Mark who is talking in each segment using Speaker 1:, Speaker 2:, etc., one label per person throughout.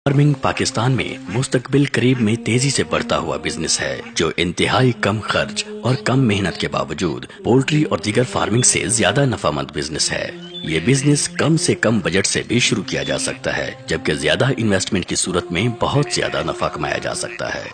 Speaker 1: Farming Pakistan में मुस्तकबिल करीब में तेजी से बढ़ता हुआ बिजनेस है, जो इंतहाई कम खर्च और कम मेहनत के बावजूद पोल्ट्री और दीगर फार्मिंग से ज्यादा नफामंद बिजनेस है। ये बिजनेस कम से कम बजट से भी शुरू किया जा सकता है, जबकि ज्यादा इन्वेस्टमेंट की सूरत में बहुत ज्यादा नफा कमाया जा सकता है।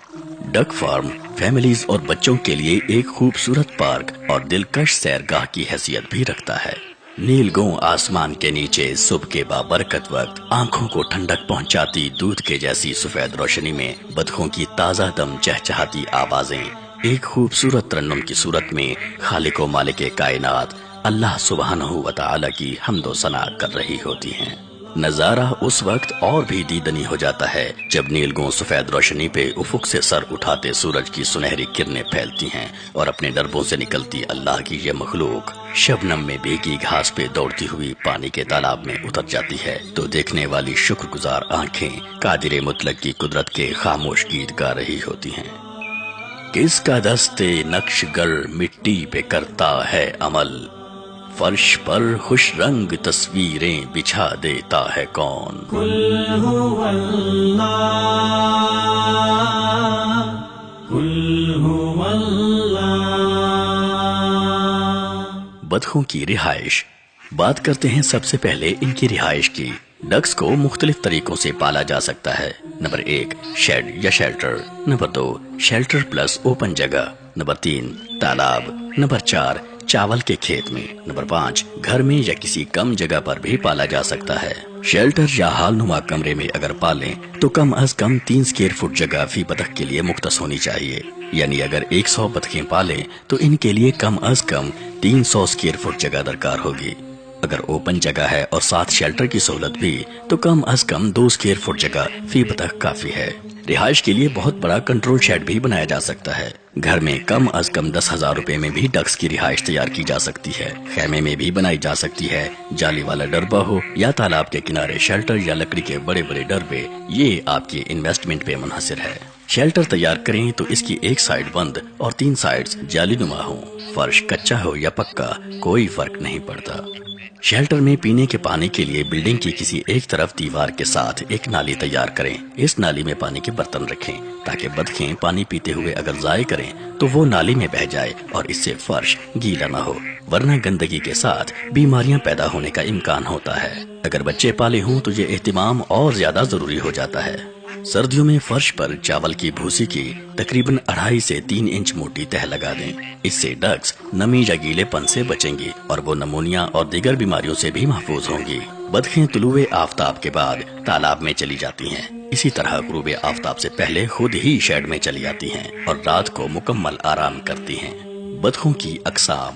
Speaker 1: डक फार्म फैमिलीज और बच्चों के लिए एक खूबसूरत पार्क और दिलकश सैरगाह की हैसियत भी रखता है। नीलगों आसमान के नीचे सुबह के बाबरकत वक्त आंखों को ठंडक पहुंचाती दूध के जैसी सफेद रोशनी में बतखों की ताजा दम चहचहाती आवाजें एक खूबसूरत तरन्नुम की सूरत में खालिको मालिक कायनात अल्लाह सुब्हानहू व तआला की हम्दो सना कर रही होती हैं। नजारा उस वक्त और भी दीदनी हो जाता है जब नीलगों सफेद रोशनी पे उफुक से सर उठाते सूरज की सुनहरी किरणें फैलती हैं और अपने डरबों से निकलती अल्लाह की ये मखलूक शबनम में भीगी घास पे दौड़ती हुई पानी के तालाब में उतर जाती है, तो देखने वाली शुक्रगुजार आंखें कादिर मुतलक की कुदरत के खामोश गीत गा रही होती हैं। किसका दस्ते नक्शगर मिट्टी पे करता है अमल, फर्श पर खुश रंग तस्वीरें बिछा देता है कौन।
Speaker 2: कुल हुवल्लाह, कुल हुवल्लाह।
Speaker 1: बतखों की रिहाइश। बात करते हैं सबसे पहले इनकी रिहाइश की। डक्स को मुख्तलिफ तरीकों से पाला जा सकता है। नंबर 1 शेड या shelter, number 2 shelter plus open जगह, नंबर 3 तालाब, नंबर 4 चावल के खेत में, नंबर 5 घर में या किसी कम जगह पर भी पाला जा सकता है। शेल्टर या हालनुमा कमरे में अगर पालें तो कम अज कम 3 स्क्वायर फुट जगह फी बतख के लिए मुख्तस होनी चाहिए, यानी अगर 100 बतखें पालें तो इनके लिए कम अज कम 300 स्क्वायर फुट जगह दरकार होगी। अगर ओपन जगह है और साथ शेल्टर की सहूलत भी तो कम अज कम 2 स्क्वायर फुट जगह फी बतख काफी है। रिहाइश के लिए बहुत बड़ा कंट्रोल शेड भी बनाया जा सकता है। घर में कम अज कम 10,000 रुपए में भी डक्स की रिहाइश तैयार की जा सकती है। खेमे में भी बनाई जा सकती है। जाली वाला डरबा हो या तालाब के किनारे शेल्टर या लकड़ी के बड़े बड़े डरबे, ये आपकी इन्वेस्टमेंट पे मुनहसिर है। शेल्टर तैयार करें तो इसकी एक साइड बंद और 3 साइड्स जालीनुमा हो। फर्श कच्चा हो या पक्का कोई फर्क नहीं पड़ता। शेल्टर में पीने के पानी के लिए बिल्डिंग की किसी एक तरफ दीवार के साथ एक नाली तैयार करें। इस नाली में पानी के बर्तन रखें ताकि बतखें पानी पीते हुए अगर जाए करें तो वो नाली में बह जाए और इससे फर्श गीला न हो, वरना गंदगी के साथ बीमारियां पैदा होने का इम्कान होता है। अगर बच्चे पाले हों तो ये एहतिमाम और ज्यादा जरूरी हो जाता है। सर्दियों में फर्श पर चावल की भूसी की तकरीबन 2.5 से 3 इंच मोटी तह लगा दें। इससे डक्स नमी या गीलेपन से बचेंगी और वो नमूनिया और दीगर बीमारियों से भी महफूज होंगी। बतखें तुलुए आफताब के बाद तालाब में चली जाती हैं। इसी तरह गुरूबे आफताब से पहले खुद ही शेड में चली जाती हैं और रात को मुकम्मल आराम करती हैं। बतखों की अकसाम।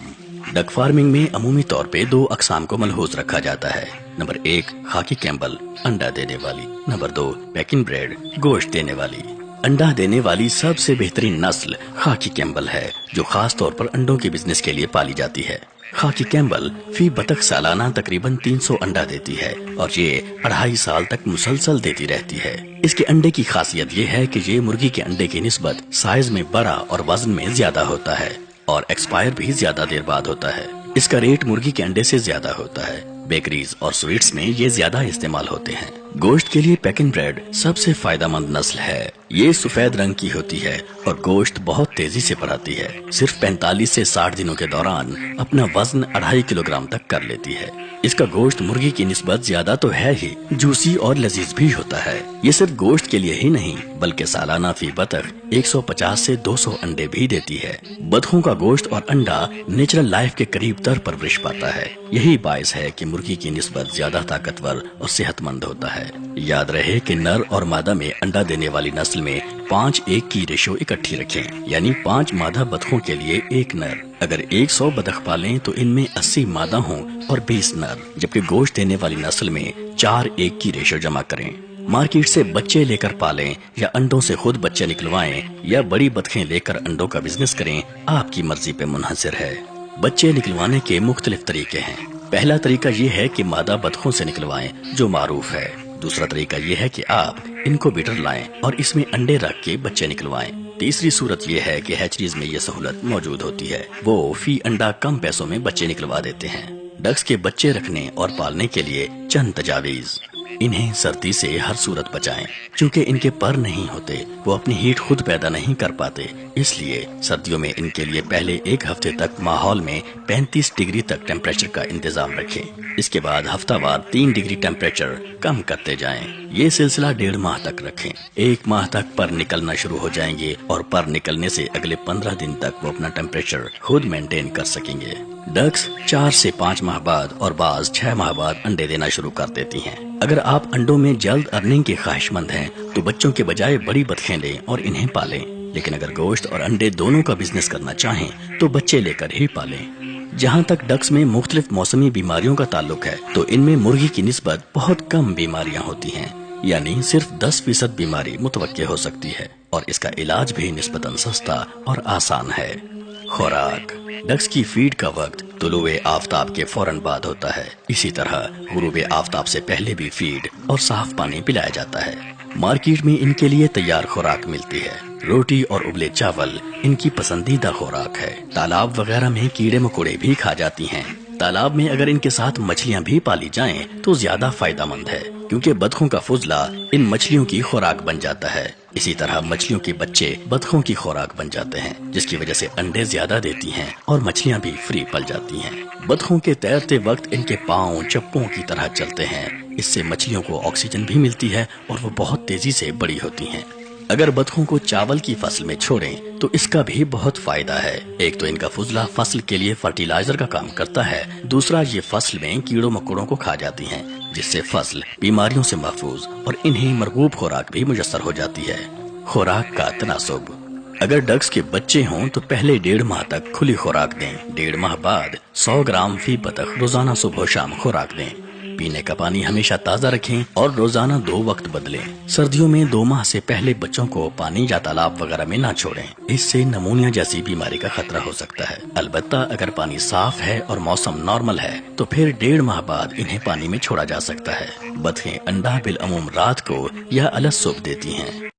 Speaker 1: डक फार्मिंग में अमूमी तौर पे 2 अकसाम को मलहूज रखा जाता है। नंबर 1 खाकी कैम्बल अंडा देने वाली, नंबर 2 पेकिंग ब्रेड गोश्त देने वाली। अंडा देने वाली सबसे बेहतरीन नस्ल खाकी कैम्बल है, जो खास तौर पर अंडों के बिजनेस के लिए पाली जाती है। खाकी कैम्बल फी बतख सालाना तकरीबन 300 अंडा देती है और ये 2.5 साल तक मुसलसल देती रहती है। इसके अंडे की खासियत ये है कि ये मुर्गी के अंडे की निस्बत साइज में बड़ा और वजन में ज्यादा होता है और एक्सपायर भी ज्यादा देर बाद होता है। इसका रेट मुर्गी के अंडे से ज्यादा होता है। बेकरीज और स्वीट्स में ये ज्यादा इस्तेमाल होते हैं। गोश्त के लिए पेकिंग ब्रेड सबसे फायदेमंद नस्ल है। ये सफेद रंग की होती है और गोश्त बहुत तेजी से बढ़ाती है। सिर्फ 45 से 60 दिनों के दौरान अपना वजन 2.5 किलोग्राम तक कर लेती है। इसका गोश्त मुर्गी की निस्बत ज्यादा तो है ही, जूसी और लजीज भी होता है। ये सिर्फ गोश्त के लिए ही नहीं बल्कि सालाना फी बतख 150 से 200 अंडे भी देती है। बतखों का गोश्त और अंडा नेचुरल लाइफ के करीब तर परवरिश पाता है। यही बायस है कि मुर्गी की निस्बत ज्यादा ताकतवर और सेहतमंद होता है। याद रहे कि नर और मादा में अंडा देने वाली नस्ल में 5:1 की रेशो इकट्ठी रखें, यानी 5 मादा बतखों के लिए 1 नर। अगर 100 बतख पालें तो इनमें 80 मादा हों और 20 नर, जबकि गोश्त देने वाली नस्ल में 4:1 की रेशो जमा करें। मार्केट से बच्चे लेकर पालें या अंडों से खुद बच्चे निकलवाएं या बड़ी बतखें लेकर अंडों का बिजनेस करें, आपकी मर्जी पे मुनहसिर है। बच्चे निकलवाने के मुख्तलिफ तरीके हैं। पहला तरीका ये है कि मादा बतखों से निकलवाएं, जो मारूफ है। दूसरा तरीका ये है कि आप इनको बीटर लाएं और इसमें अंडे रख के बच्चे निकलवाएं। तीसरी सूरत ये है कि हैचरीज में ये सहूलत मौजूद होती है। वो फी अंडा कम पैसों में बच्चे निकलवा देते हैं। डक्स के बच्चे रखने और पालने के लिए चंद तजावीज। इन्हें सर्दी से हर सूरत बचाएं। चूंकि इनके पर नहीं होते, वो अपनी हीट खुद पैदा नहीं कर पाते, इसलिए सर्दियों में इनके लिए पहले एक हफ्ते तक माहौल में 35 डिग्री तक टेम्परेचर का इंतजाम रखें। इसके बाद हफ्तावार 3 डिग्री टेम्परेचर कम करते जाएं। ये सिलसिला 1.5 माह तक रखें। 1 माह तक पर निकलना शुरू हो जाएंगे और पर निकलने से अगले 15 दिन तक वो अपना टेम्परेचर खुद मेंटेन कर सकेंगे। डक्स 4 से 5 माह बाद और बाज 6 माह बाद अंडे देना शुरू कर देती हैं। अगर आप अंडों में जल्द अर्निंग के ख्वाहिशमंद हैं तो बच्चों के बजाय बड़ी बतखें लें और इन्हें पालें। लेकिन अगर गोश्त और अंडे दोनों का बिजनेस करना चाहें तो बच्चे लेकर ही पालें। जहाँ तक डक्स में मुख्तलिफ मौसमी बीमारियों का ताल्लुक है तो इनमें मुर्गी की निस्बत बहुत कम बीमारियाँ होती हैं, यानी सिर्फ 10% बीमारी मुतवक्के हो सकती है और इसका इलाज भी निस्बतन सस्ता और आसान है। खुराक। डक्स की फीड का वक्त तुलुए आफताब के फौरन बाद होता है। इसी तरह गुरूबे आफताब से पहले भी फीड और साफ पानी पिलाया जाता है। मार्केट में इनके लिए तैयार खुराक मिलती है। रोटी और उबले चावल इनकी पसंदीदा खुराक है। तालाब वगैरह में कीड़े मकोड़े भी खा जाती हैं। तालाब में अगर इनके साथ मछलियाँ भी पाली जाएं तो ज्यादा फायदेमंद है, क्योंकि बतखों का फुजला इन मछलियों की खुराक बन जाता है। इसी तरह मछलियों के बच्चे बतखों की खुराक बन जाते हैं, जिसकी वजह से अंडे ज्यादा देती हैं और मछलियाँ भी फ्री पल जाती हैं। बतखों के तैरते वक्त इनके पाँव चप्पों की तरह चलते हैं। इससे मछलियों को ऑक्सीजन भी मिलती है और वो बहुत तेजी से बड़ी होती हैं। अगर बतखों को चावल की फसल में छोड़ें तो इसका भी बहुत फायदा है। एक तो इनका फुजला फसल के लिए फर्टिलाइजर का काम करता है, दूसरा ये फसल में कीड़ों मकोड़ों को खा जाती हैं, जिससे फसल बीमारियों से महफूज और इन्हें मरगूब खुराक भी मुयस्सर हो जाती है। खुराक का तनासुब। अगर डक्स के बच्चे हों तो पहले 1.5 माह तक खुली खुराक दें। 1.5 माह बाद 100 ग्राम फी बतख रोजाना सुबह शाम खुराक दें। पीने का पानी हमेशा ताज़ा रखें और रोजाना 2 वक्त बदलें। सर्दियों में 2 माह से पहले बच्चों को पानी या तालाब वगैरह में ना छोड़ें, इससे नमूनिया जैसी बीमारी का खतरा हो सकता है। अलबत्ता अगर पानी साफ है और मौसम नॉर्मल है तो फिर 1.5 माह बाद इन्हें पानी में छोड़ा जा सकता है। बतखें अंडा बिल अमूम रात को या अलग सुबह देती हैं।